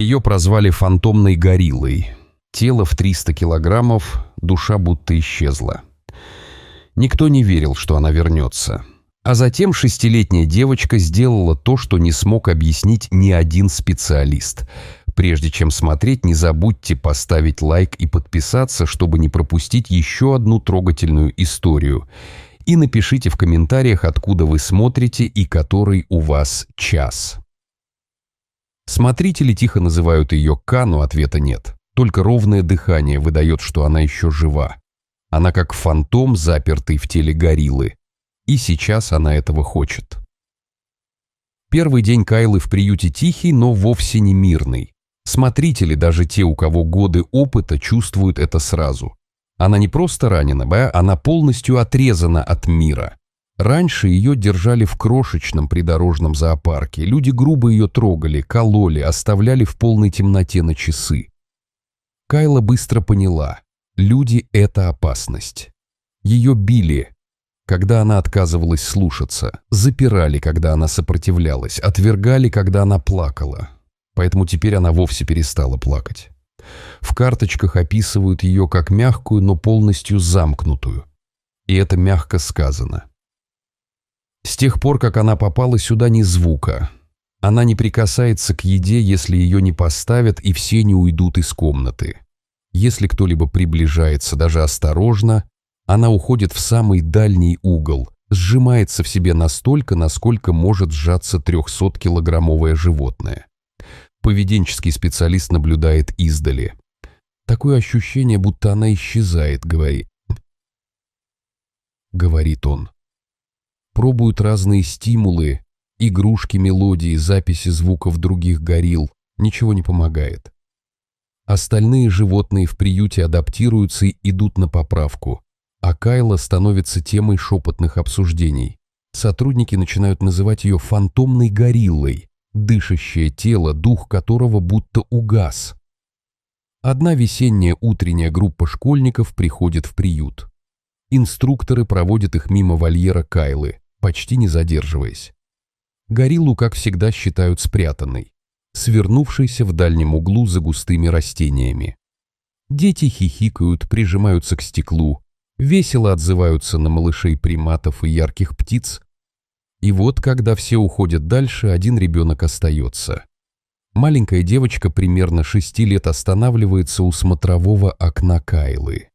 Ее прозвали фантомной гориллой. Тело в 300 килограммов, душа будто исчезла. Никто не верил, что она вернется. А затем 6-летняя девочка сделала то, что не смог объяснить ни один специалист. Прежде чем смотреть, не забудьте поставить лайк и подписаться, чтобы не пропустить еще одну трогательную историю. И напишите в комментариях, откуда вы смотрите и который у вас час. Смотрители тихо называют ее К, но ответа нет. Только ровное дыхание выдает, что она еще жива. Она как фантом, запертый в теле гориллы. И сейчас она этого хочет. Первый день Кайлы в приюте тихий, но вовсе не мирный. Смотрители, даже те, у кого годы опыта, чувствуют это сразу. Она не просто ранена, она полностью отрезана от мира. Раньше ее держали в крошечном придорожном зоопарке. Люди грубо ее трогали, кололи, оставляли в полной темноте на часы. Кайла быстро поняла. Люди — это опасность. Ее били, когда она отказывалась слушаться, запирали, когда она сопротивлялась, отвергали, когда она плакала. Поэтому теперь она вовсе перестала плакать. В карточках описывают ее как мягкую, но полностью замкнутую. И это мягко сказано. С тех пор, как она попала сюда, ни звука. Она не прикасается к еде, если ее не поставят, и все не уйдут из комнаты. Если кто-либо приближается, даже осторожно, она уходит в самый дальний угол, сжимается в себе настолько, насколько может сжаться 300-килограммовое животное. Поведенческий специалист наблюдает издали. Такое ощущение, будто она исчезает, говорит он. Пробуют разные стимулы, игрушки, мелодии, записи звуков других горилл. Ничего не помогает. Остальные животные в приюте адаптируются и идут на поправку. А Кайла становится темой шепотных обсуждений. Сотрудники начинают называть ее фантомной гориллой, дышащее тело, дух которого будто угас. Одна весенняя утренняя группа школьников приходит в приют. Инструкторы проводят их мимо вольера Кайлы, почти не задерживаясь. Гориллу, как всегда, считают спрятанной, свернувшейся в дальнем углу за густыми растениями. Дети хихикают, прижимаются к стеклу, весело отзываются на малышей приматов и ярких птиц. И вот, когда все уходят дальше, один ребенок остается. Маленькая девочка примерно 6 лет останавливается у смотрового окна Кайлы.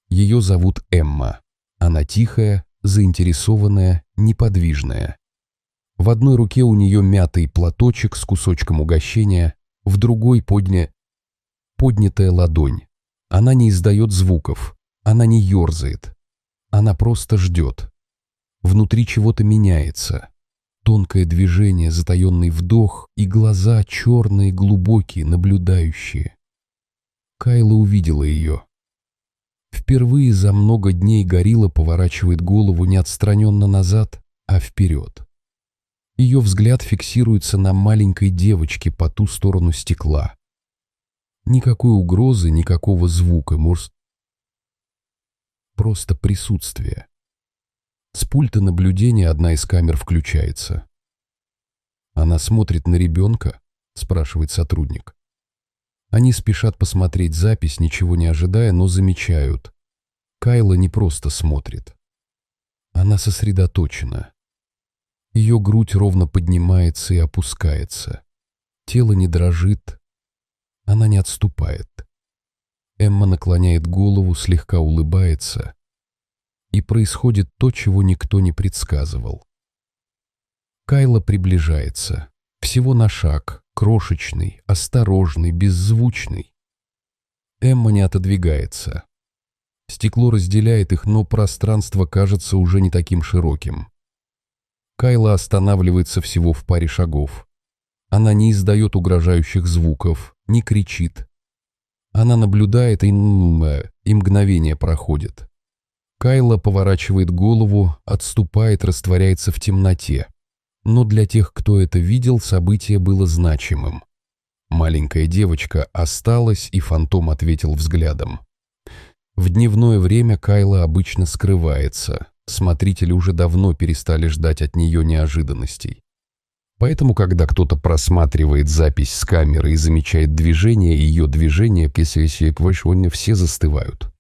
Ее зовут Эмма. Она тихая, заинтересованная, неподвижная. В одной руке у нее мятый платочек с кусочком угощения, в другой поднятая ладонь. Она не издает звуков, она не ерзает. Она просто ждет. Внутри чего-то меняется. Тонкое движение, затаенный вдох и глаза черные, глубокие, наблюдающие. Кайла увидела ее. Впервые за много дней горилла поворачивает голову не отстраненно назад, а вперед. Ее взгляд фиксируется на маленькой девочке по ту сторону стекла. Никакой угрозы, никакого звука, просто присутствие. С пульта наблюдения одна из камер включается. «Она смотрит на ребенка?» — спрашивает сотрудник. Они спешат посмотреть запись, ничего не ожидая, но замечают. Кайла не просто смотрит. Она сосредоточена. Ее грудь ровно поднимается и опускается. Тело не дрожит. Она не отступает. Эмма наклоняет голову, слегка улыбается. И происходит то, чего никто не предсказывал. Кайла приближается. Всего на шаг. Крошечный, осторожный, беззвучный. Эмма не отодвигается. Стекло разделяет их, но пространство кажется уже не таким широким. Кайла останавливается всего в паре шагов. Она не издает угрожающих звуков, не кричит. Она наблюдает, и мгновение проходит. Кайла поворачивает голову, отступает, растворяется в темноте. Но для тех, кто это видел, событие было значимым. Маленькая девочка осталась, и фантом ответил взглядом. В дневное время Кайла обычно скрывается. Смотрители уже давно перестали ждать от нее неожиданностей. Поэтому, когда кто-то просматривает запись с камеры и замечает ее движение, все застывают.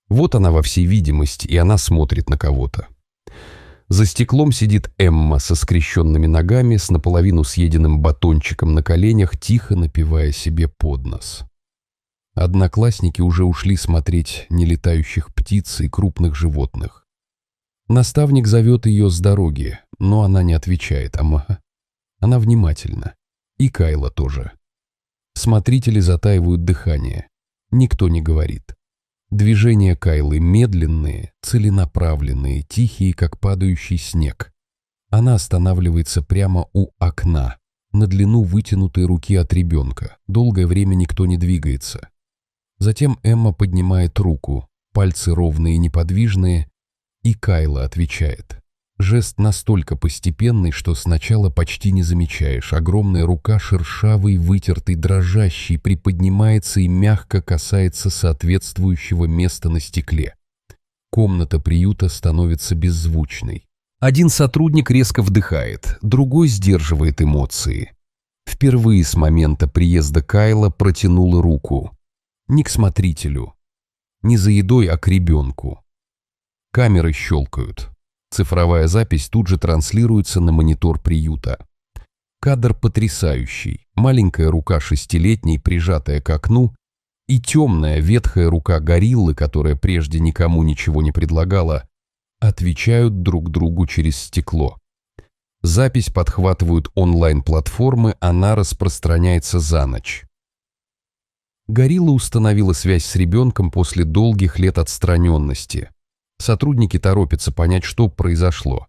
Вот она во всей видимости, и она смотрит на кого-то. За стеклом сидит Эмма со скрещенными ногами, с наполовину съеденным батончиком на коленях, тихо напевая себе под нос. Одноклассники уже ушли смотреть нелетающих птиц и крупных животных. Наставник зовет ее с дороги, но она не отвечает. Она внимательна. И Кайла тоже. Смотрители затаивают дыхание. Никто не говорит. Движения Кайлы медленные, целенаправленные, тихие, как падающий снег. Она останавливается прямо у окна, на длину вытянутой руки от ребенка. Долгое время никто не двигается. Затем Эмма поднимает руку, пальцы ровные и неподвижные, и Кайла отвечает. Жест настолько постепенный, что сначала почти не замечаешь. Огромная рука, шершавый, вытертый, дрожащий, приподнимается и мягко касается соответствующего места на стекле. Комната приюта становится беззвучной. Один сотрудник резко вдыхает, другой сдерживает эмоции. Впервые с момента приезда Кайла протянула руку. Не к смотрителю, не за едой, а к ребенку. Камеры щелкают. Цифровая запись тут же транслируется на монитор приюта. Кадр потрясающий. Маленькая рука 6-летней, прижатая к окну, и темная ветхая рука гориллы, которая прежде никому ничего не предлагала, отвечают друг другу через стекло. Запись подхватывают онлайн-платформы, она распространяется за ночь. Горилла установила связь с ребенком после долгих лет отстраненности. Сотрудники торопятся понять, что произошло.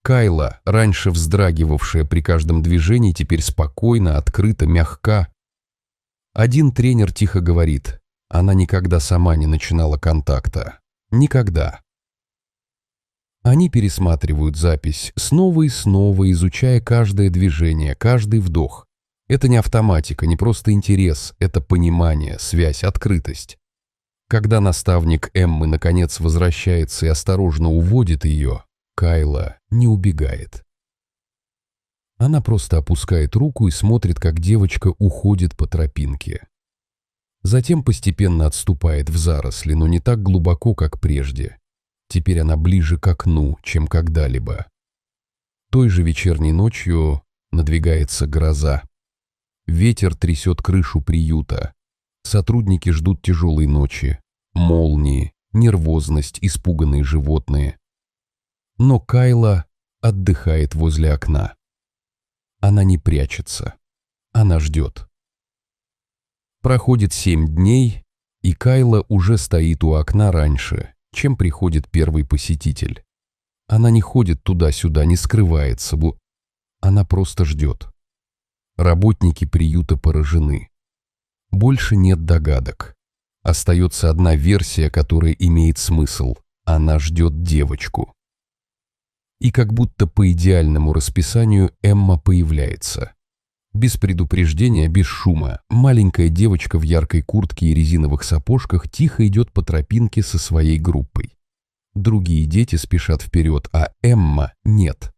Кайла, раньше вздрагивавшая при каждом движении, теперь спокойно, открыто, мягка. Один тренер тихо говорит, она никогда сама не начинала контакта. Никогда. Они пересматривают запись снова и снова, изучая каждое движение, каждый вдох. Это не автоматика, не просто интерес, это понимание, связь, открытость. Когда наставник Эммы наконец возвращается и осторожно уводит ее, Кайла не убегает. Она просто опускает руку и смотрит, как девочка уходит по тропинке. Затем постепенно отступает в заросли, но не так глубоко, как прежде. Теперь она ближе к окну, чем когда-либо. Той же вечерней ночью надвигается гроза. Ветер трясет крышу приюта. Сотрудники ждут тяжелой ночи, молнии, нервозность, испуганные животные. Но Кайла отдыхает возле окна. Она не прячется. Она ждет. Проходит 7 дней, и Кайла уже стоит у окна раньше, чем приходит первый посетитель. Она не ходит туда-сюда, не скрывается. Она просто ждет. Работники приюта поражены. Больше нет догадок. Остается одна версия, которая имеет смысл. Она ждет девочку. И как будто по идеальному расписанию Эмма появляется. Без предупреждения, без шума, маленькая девочка в яркой куртке и резиновых сапожках тихо идет по тропинке со своей группой. Другие дети спешат вперед, а Эмма нет.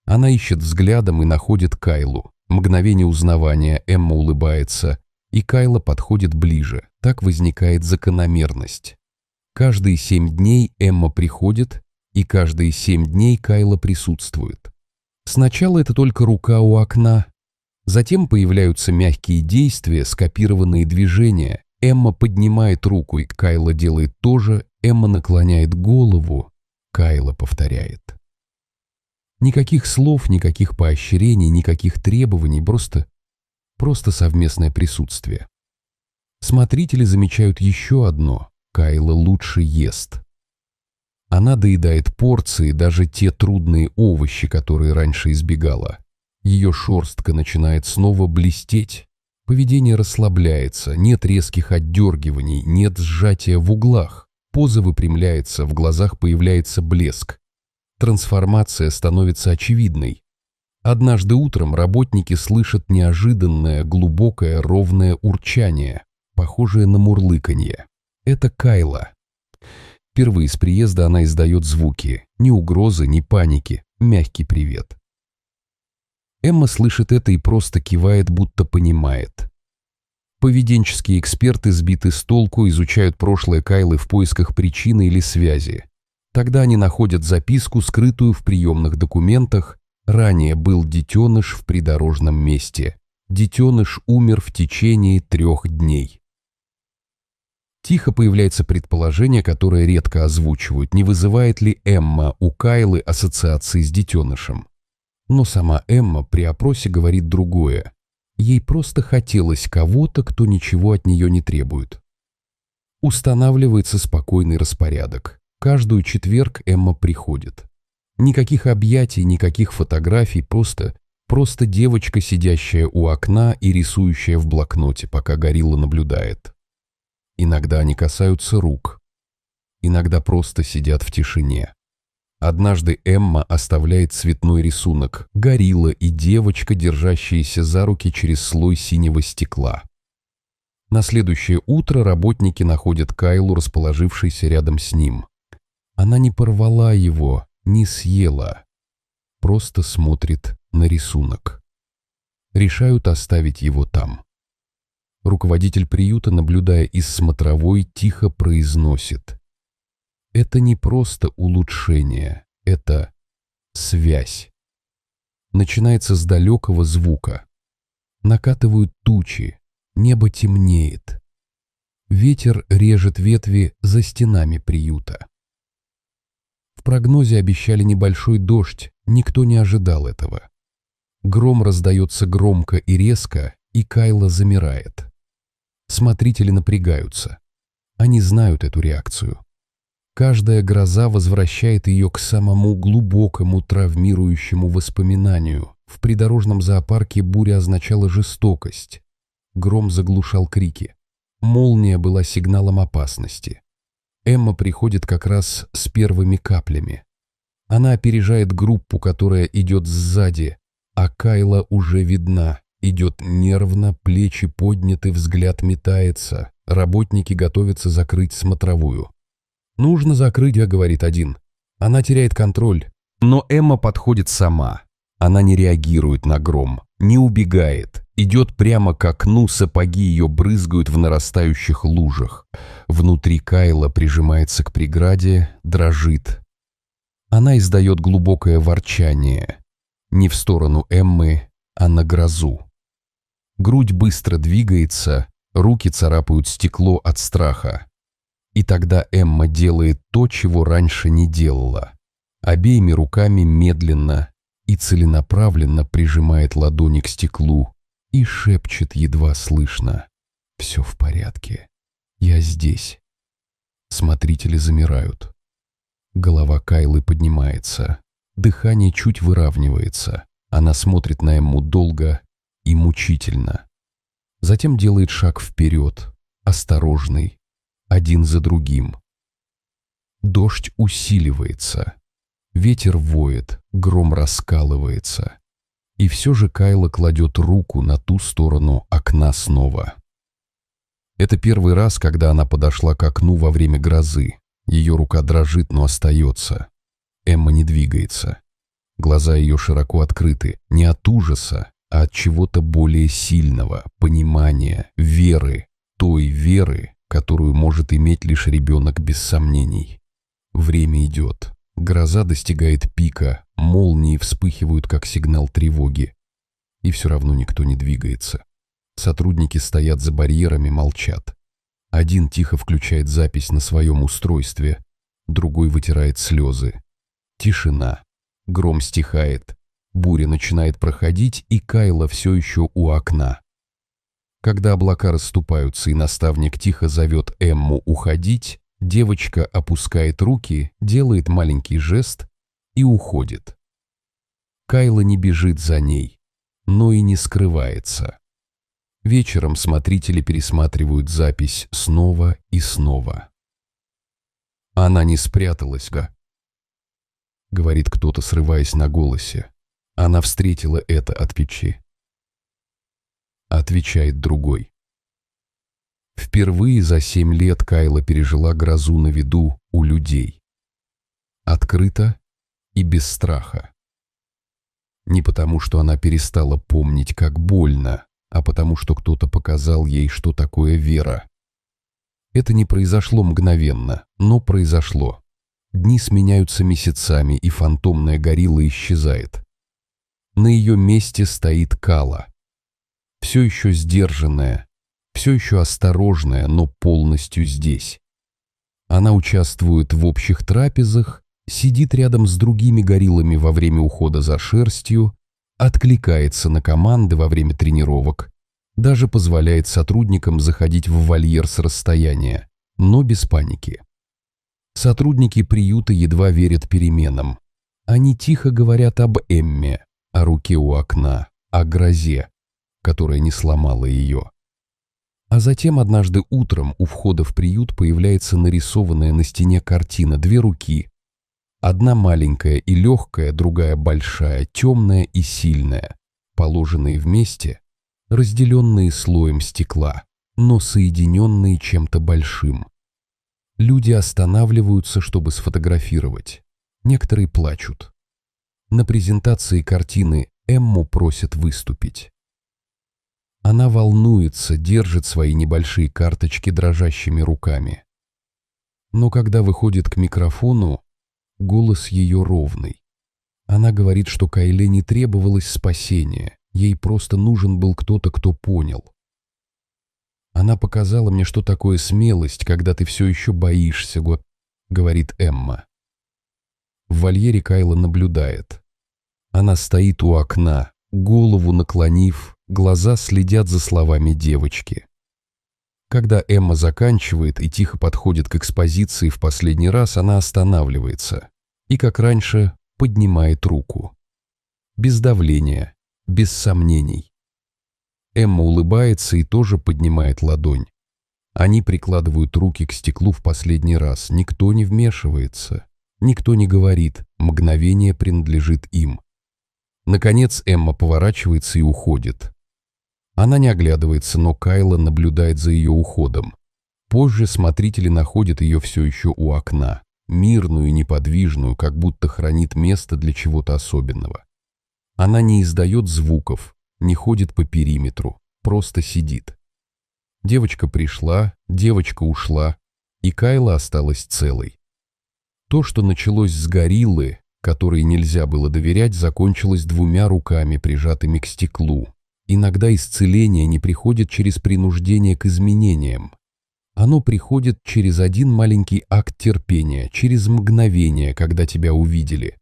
Она ищет взглядом и находит Кайлу. Мгновение узнавания, Эмма улыбается, и Кайла подходит ближе. Так возникает закономерность. Каждые 7 дней Эмма приходит, и каждые 7 дней Кайла присутствует. Сначала это только рука у окна, затем появляются мягкие действия, скопированные движения. Эмма поднимает руку, и Кайла делает то же, Эмма наклоняет голову, Кайла повторяет. Никаких слов, никаких поощрений, никаких требований, просто совместное присутствие. Смотрители замечают еще одно – Кайла лучше ест. Она доедает порции, даже те трудные овощи, которые раньше избегала. Ее шерстка начинает снова блестеть. Поведение расслабляется, нет резких отдергиваний, нет сжатия в углах. Поза выпрямляется, в глазах появляется блеск. Трансформация становится очевидной. Однажды утром работники слышат неожиданное, глубокое, ровное урчание, похожее на мурлыканье. Это Кайла. Впервые с приезда она издает звуки. Ни угрозы, ни паники. Мягкий привет. Эмма слышит это и просто кивает, будто понимает. Поведенческие эксперты сбиты с толку, изучают прошлое Кайлы в поисках причины или связи. Тогда они находят записку, скрытую в приемных документах. Ранее был детеныш в придорожном месте. Детеныш умер в течение 3 дней. Тихо появляется предположение, которое редко озвучивают, не вызывает ли Эмма у Кайлы ассоциации с детенышем. Но сама Эмма при опросе говорит другое. Ей просто хотелось кого-то, кто ничего от нее не требует. Устанавливается спокойный распорядок. Каждую четверг Эмма приходит. Никаких объятий, никаких фотографий, просто девочка, сидящая у окна и рисующая в блокноте, пока горилла наблюдает. Иногда они касаются рук. Иногда просто сидят в тишине. Однажды Эмма оставляет цветной рисунок. Горилла и девочка, держащиеся за руки через слой синего стекла. На следующее утро работники находят Кайлу, расположившейся рядом с ним. Она не порвала его, не съела. Просто смотрит на рисунок. Решают оставить его там. Руководитель приюта, наблюдая из смотровой, тихо произносит: «Это не просто улучшение, это связь». Начинается с далекого звука. Накатывают тучи, небо темнеет. Ветер режет ветви за стенами приюта. В прогнозе обещали небольшой дождь, никто не ожидал этого. Гром раздается громко и резко, и Кайла замирает. Смотрители напрягаются. Они знают эту реакцию. Каждая гроза возвращает ее к самому глубокому травмирующему воспоминанию. В придорожном зоопарке буря означала жестокость. Гром заглушал крики. Молния была сигналом опасности. Эмма приходит как раз с первыми каплями. Она опережает группу, которая идет сзади, а Кайла уже видна. Идет нервно, плечи подняты, взгляд метается. Работники готовятся закрыть смотровую. «Нужно закрыть», — говорит один. Она теряет контроль. Но Эмма подходит сама. Она не реагирует на гром, не убегает. Идет прямо к окну, сапоги ее брызгают в нарастающих лужах. Внутри Кайла прижимается к преграде, дрожит. Она издает глубокое ворчание. Не в сторону Эммы, а на грозу. Грудь быстро двигается, руки царапают стекло от страха. И тогда Эмма делает то, чего раньше не делала. Обеими руками медленно и целенаправленно прижимает ладони к стеклу и шепчет едва слышно: «Все в порядке. Я здесь». Смотрители замирают. Голова Кайлы поднимается. Дыхание чуть выравнивается. Она смотрит на Эмму долго и мучительно. Затем делает шаг вперед, осторожный, один за другим. Дождь усиливается. Ветер воет, гром раскалывается. И все же Кайла кладет руку на ту сторону окна снова. Это первый раз, когда она подошла к окну во время грозы. Ее рука дрожит, но остается. Эмма не двигается. Глаза ее широко открыты, не от ужаса, а от чего-то более сильного, понимания, веры, той веры, которую может иметь лишь ребенок без сомнений. Время идет. Гроза достигает пика, молнии вспыхивают как сигнал тревоги. И все равно никто не двигается. Сотрудники стоят за барьерами, молчат. Один тихо включает запись на своем устройстве, другой вытирает слезы. Тишина. Гром стихает. Буря начинает проходить, и Кайла все еще у окна. Когда облака расступаются и наставник тихо зовет Эмму уходить, девочка опускает руки, делает маленький жест и уходит. Кайла не бежит за ней, но и не скрывается. Вечером смотрители пересматривают запись снова и снова. «Она не спряталась, — говорит кто-то, срываясь на голосе. Она встретила это от печи. Отвечает другой. Впервые за 7 лет Кайла пережила грозу на виду у людей. Открыто и без страха. Не потому, что она перестала помнить, как больно, а потому, что кто-то показал ей, что такое вера. Это не произошло мгновенно, но произошло. Дни сменяются месяцами, и фантомная горилла исчезает. На ее месте стоит Кала. Все еще сдержанная, все еще осторожная, но полностью здесь. Она участвует в общих трапезах, сидит рядом с другими гориллами во время ухода за шерстью, откликается на команды во время тренировок, даже позволяет сотрудникам заходить в вольер с расстояния, но без паники. Сотрудники приюта едва верят переменам. Они тихо говорят об Эмме, о руке у окна, о грозе, которая не сломала ее. А затем однажды утром у входа в приют появляется нарисованная на стене картина, две руки. Одна маленькая и легкая, другая большая, темная и сильная, положенные вместе, разделенные слоем стекла, но соединенные чем-то большим. Люди останавливаются, чтобы сфотографировать. Некоторые плачут. На презентации картины Эмму просят выступить. Она волнуется, держит свои небольшие карточки дрожащими руками. Но когда выходит к микрофону, голос ее ровный. Она говорит, что Кайле не требовалось спасения, ей просто нужен был кто-то, кто понял. «Она показала мне, что такое смелость, когда ты все еще боишься», — говорит Эмма. В вольере Кайла наблюдает. Она стоит у окна, голову наклонив, глаза следят за словами девочки. Когда Эмма заканчивает и тихо подходит к экспозиции в последний раз, она останавливается и, как раньше, поднимает руку. Без давления, без сомнений. Эмма улыбается и тоже поднимает ладонь. Они прикладывают руки к стеклу в последний раз. Никто не вмешивается. Никто не говорит, мгновение принадлежит им. Наконец Эмма поворачивается и уходит. Она не оглядывается, но Кайла наблюдает за ее уходом. Позже смотрители находят ее все еще у окна, мирную и неподвижную, как будто хранит место для чего-то особенного. Она не издает звуков, не ходит по периметру, просто сидит. Девочка пришла, девочка ушла, и Кайла осталась целой. То, что началось с гориллы, которой нельзя было доверять, закончилось двумя руками, прижатыми к стеклу. Иногда исцеление не приходит через принуждение к изменениям. Оно приходит через один маленький акт терпения, через мгновение, когда тебя увидели.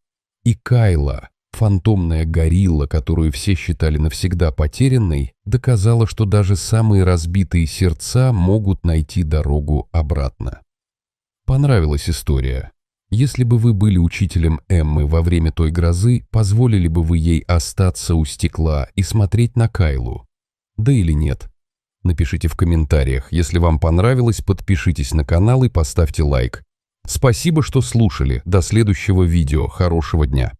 И Кайла, фантомная горилла, которую все считали навсегда потерянной, доказала, что даже самые разбитые сердца могут найти дорогу обратно. Понравилась история. Если бы вы были учителем Эммы во время той грозы, позволили бы вы ей остаться у стекла и смотреть на Кайлу? Да или нет? Напишите в комментариях. Если вам понравилось, подпишитесь на канал и поставьте лайк. Спасибо, что слушали. До следующего видео. Хорошего дня.